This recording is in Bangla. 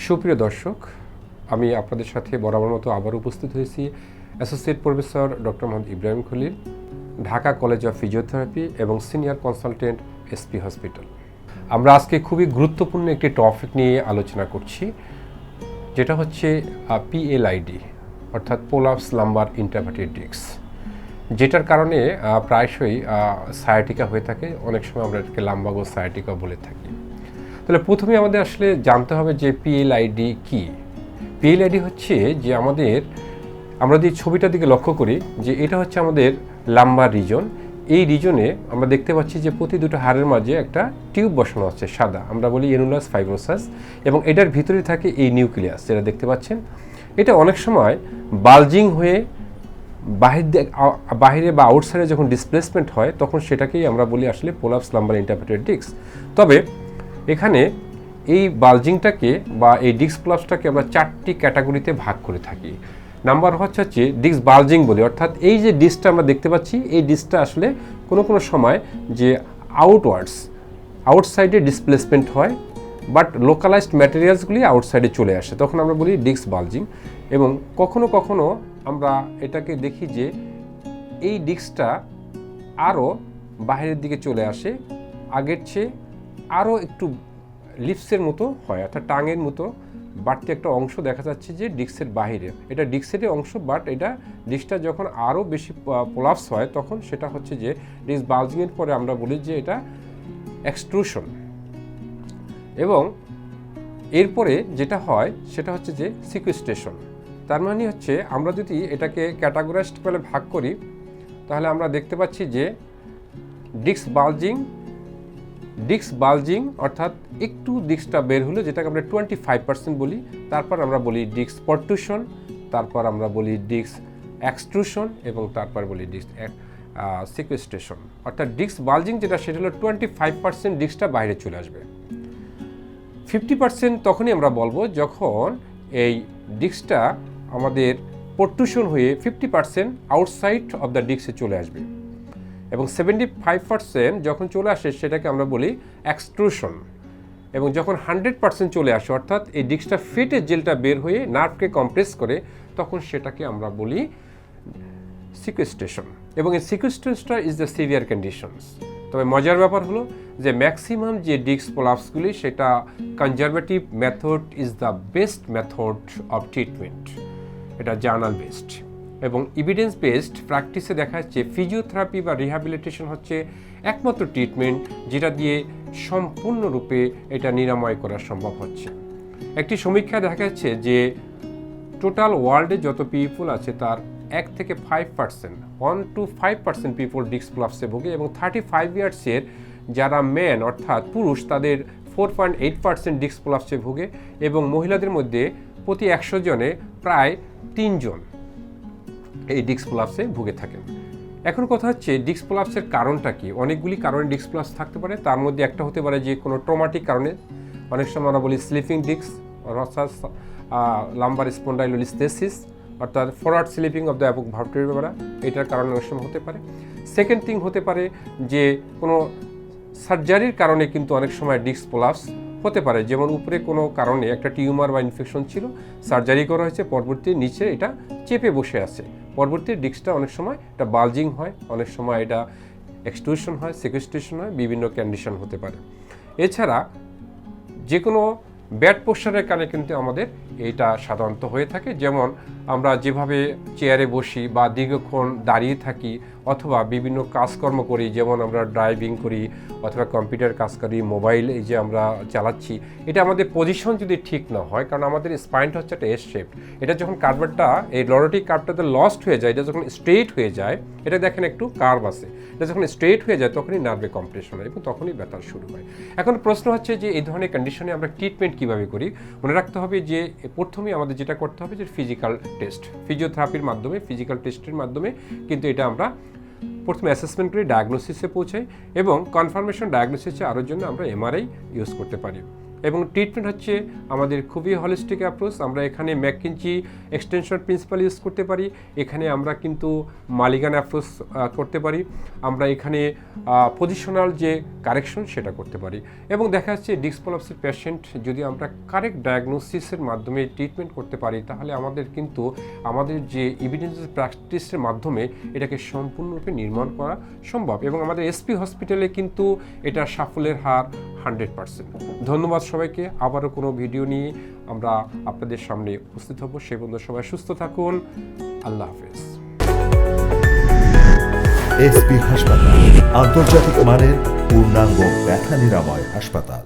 সুপ্রিয় দর্শক, আমি আপনাদের সাথে বরাবর মতো আবার উপস্থিত হয়েছি associate professor doctor Mohammad Ibrahim Khalil, Dhaka college of physiotherapy এবং সিনিয়র কনসালটেন্ট এসপি হসপিটাল। আমরা আজকে খুবই গুরুত্বপূর্ণ একটি টপিক নিয়ে আলোচনা করছি, যেটা হচ্ছে পিএলআইডি অর্থাৎ প্রোলাপস লাম্বার ইন্টারভার্টেড ডিস্ক, যেটার কারণে প্রায়শই সায়াটিকা হয়ে থাকে। অনেক সময় আমরা এটাকে লাম্বাগো সায়াটিকা বলে থাকি। তাহলে প্রথমে আমাদের আসলে জানতে হবে যে পিএলআইডি কি। পিএলআইডি হচ্ছে যে আমরা যে ছবিটার দিকে লক্ষ্য করি, যে এটা হচ্ছে আমাদের লাম্বার রিজন। এই রিজনে আমরা দেখতে পাচ্ছি যে প্রতি দুটো হাড়ের মাঝে একটা টিউব বসানো আছে সাদা, আমরা বলি এনুলাস ফাইব্রোসাস, এবং এটার ভিতরে থাকে এই নিউক্লিয়াস যেটা দেখতে পাচ্ছেন। এটা অনেক সময় বালজিং হয়ে বাহিরে বা আউটসাইডে যখন ডিসপ্লেসমেন্ট হয়, তখন সেটাকেই আমরা বলি আসলে প্রোলাপস লাম্বার ইন্টারভার্টেড ডিস্ক। তবে এখানে এই বালজিংটাকে বা এই ডিস্ক প্রোলাপসটাকে আমরা 4টি ক্যাটাগরিতে ভাগ করে থাকি। নাম্বার হচ্ছে ডিস্ক বালজিং বলি, অর্থাৎ এই যে ডিস্কটা আমরা দেখতে পাচ্ছি, এই ডিস্কটা আসলে কোনো সময় যে আউটসাইডে ডিসপ্লেসমেন্ট হয়, বাট লোকালাইজড ম্যাটেরিয়ালসগুলি আউটসাইডে চলে আসে, তখন আমরা বলি ডিস্ক বালজিং। এবং কখনো আমরা এটাকে দেখি যে এই ডিস্কটা আরও বাইরের দিকে চলে আসে, আগের চেয়ে আরও একটু লিপসের মতো হয়, অর্থাৎ টাঙের মতো বাড়তি একটা অংশ দেখা যাচ্ছে যে ডিস্কের বাহিরে। এটা ডিস্কেরই অংশ, বাট এটা ডিস্কটা যখন আরও বেশি প্রোলাপস হয়, তখন সেটা হচ্ছে যে ডিস্ক বালজিংয়ের পরে আমরা বলি যে এটা এক্সট্রুশন। এবং এরপরে যেটা হয় সেটা হচ্ছে যে সিকুয়েস্ট্রেশন। তার মানে হচ্ছে আমরা যদি এটাকে ক্যাটাগরাইজড করে ভাগ করি, তাহলে আমরা দেখতে পাচ্ছি যে ডিস্ক বালজিং অর্থাৎ একটু ডিস্কটা বের হলো, যেটাকে আমরা 25% বলি। তারপর আমরা বলি ডিস্ক পরট্রুশন, তারপর আমরা বলি ডিস্ক এক্সট্রুশন, এবং তারপর বলি ডিস্ক সিকুয়েস্ট্রেশন। অর্থাৎ ডিস্ক বালজিং যেটা, সেটা হলো 25% ডিস্কটা বাইরে চলে আসবে। 50% তখনই আমরা বলবো যখন এই ডিস্কটা আমাদের পরট্রুশন হয়ে 50% আউটসাইড অফ দ্য ডিস্কে চলে আসবে, এবং 75% যখন চলে আসে সেটাকে আমরা বলি এক্সট্রুশন। এবং যখন 100% চলে আসে, অর্থাৎ এই ডিস্কটা ফেটে জেলটা বের হয়ে নার্ভকে কম্প্রেস করে, তখন সেটাকে আমরা বলি সিকুয়েস্ট্রেশন। এবং এই সিকুয়েস্ট্রেশনটা ইজ দ্য সিভিয়ার কন্ডিশনস। তবে মজার ব্যাপার হলো যে ম্যাক্সিমাম যে ডিস্ক প্রোলাপসগুলি, সেটা conservative method is the best method of treatment. এটা জার্নাল বেসড এবং এভিডেন্স বেসড প্র্যাকটিসে দেখা যাচ্ছে ফিজিওথেরাপি বা রিহ্যাবিলিটেশন হচ্ছে একমাত্র ট্রিটমেন্ট যেটা দিয়ে সম্পূর্ণরূপে এটা নিরাময় করা সম্ভব হচ্ছে। একটি সমীক্ষায় দেখা যাচ্ছে যে টোটাল ওয়ার্ল্ডে যত পিপল আছে, তার 1 থেকে 5% পিপল ডিস্ক প্রোলাপসে ভোগে, এবং 35 ইয়ার্সের যারা মেন অর্থাৎ পুরুষ, তাদের 4.8% ডিস্ক প্রোলাপসে ভোগে, এবং মহিলাদের মধ্যে প্রতি 100 জনে প্রায় 3 জন এই ডিস্ক প্রোলাপসে ভুগে থাকেন। এখন কথা হচ্ছে ডিস্ক প্রোলাপসের কারণটা কি। অনেকগুলি কারণে ডিস্ক প্রোলাপস থাকতে পারে। তার মধ্যে একটা হতে পারে যে কোনো ট্রমাটিক কারণে, অনেক সময় আমরা বলি স্লিপিং ডিস্ক অর্থাৎ লাম্বার স্পন্ডাইলোলিস্থেসিস, অর্থাৎ ফরওয়ার্ড স্লিপিং অফ দ্য অ্যাপক ভার্টেব্রা, এটার কারণে অনেক সময় হতে পারে। সেকেন্ড থিং হতে পারে যে কোনো সার্জারির কারণে কিন্তু অনেক সময় ডিস্ক প্রোলাপস হতে পারে। যেমন উপরে কোনো কারণে একটা টিউমার বা ইনফেকশন ছিল, সার্জারি করা হয়েছে, পরবর্তী নিচে এটা চেপে বসে আছে, পরবর্তী ডিস্কটা অনেক সময় এটা বালজিং হয়, অনেক সময় এটা এক্সট্রুশন হয়, সিকুয়েস্ট্রেশন হয়, বিভিন্ন কন্ডিশন হতে পারে। এছাড়া যে কোনো ব্যাড পোস্চারের কারণে কিন্তু আমাদের এটা সাধারণত হয়ে থাকে। যেমন আমরা যেভাবে চেয়ারে বসি বা দীর্ঘক্ষণ দাঁড়িয়ে থাকি, অথবা বিভিন্ন কাজকর্ম করি, যেমন আমরা ড্রাইভিং করি অথবা কম্পিউটার কাজ করি, মোবাইল এই যে আমরা চালাচ্ছি, এটা আমাদের পজিশন যদি ঠিক না হয়, কারণ আমাদের স্পাইনটা হচ্ছে একটা এস শেপ। এটা যখন কার্ভটা, এই লরোটিক কার্ভটাতে লস্ট হয়ে যায়, এটা যখন স্ট্রেট হয়ে যায়, এটা দেখেন একটু কার্ভ আছে, এটা যখন স্ট্রেট হয়ে যায় তখনই নার্ভে কম্প্রেশন হয় এবং তখনই ব্যথা শুরু হয়। এখন প্রশ্ন হচ্ছে যে এই ধরনের কন্ডিশনে আমরা ট্রিটমেন্ট কীভাবে করি। মনে রাখতে হবে যে প্রথমেই আমাদের যেটা করতে হবে যে ফিজিক্যাল টেস্ট, ফিজিওথেরাপির মাধ্যমে, ফিজিক্যাল টেস্টের মাধ্যমে কিন্তু এটা আমরা প্রথমে অ্যাসেসমেন্ট করে ডায়াগনোসিসে পৌঁছাই, এবং কনফার্মেশন ডায়াগনোসিসে আরও জন্য আমরা এমআরআই ইউজ করতে পারি। এবং ট্রিটমেন্ট হচ্ছে আমাদের খুবই হলিস্টিক অ্যাপ্রোচ। আমরা এখানে ম্যাককিঞ্চি এক্সটেনশন প্রিন্সিপাল ইউজ করতে পারি, এখানে আমরা কিন্তু মালিগান অ্যাপ্রোচ করতে পারি, আমরা এখানে পজিশনাল যে কারেকশন সেটা করতে পারি। এবং দেখা যাচ্ছে ডিস্ক প্রলাপসের পেশেন্ট যদি আমরা কারেক্ট ডায়াগনোসিসের মাধ্যমে ট্রিটমেন্ট করতে পারি, তাহলে আমাদের কিন্তু আমাদের যে এভিডেন্স প্র্যাকটিসের মাধ্যমে এটাকে সম্পূর্ণরূপে নির্মাণ করা সম্ভব। এবং আমাদের এসপি হসপিটালে কিন্তু এটা সাফল্যের হার 100%। ধন্যবাদ সবাইকে। আবারও কোনো ভিডিও নিয়ে আমরা আপনাদের সামনে উপস্থিত হব। সেই পর্যন্ত সবাই সুস্থ থাকুন। আল্লাহ হাফেজ। এসপি হাসপাতাল, আন্তর্জাতিক মানের পূর্ণাঙ্গ ব্যথা নিরাময় হাসপাতাল।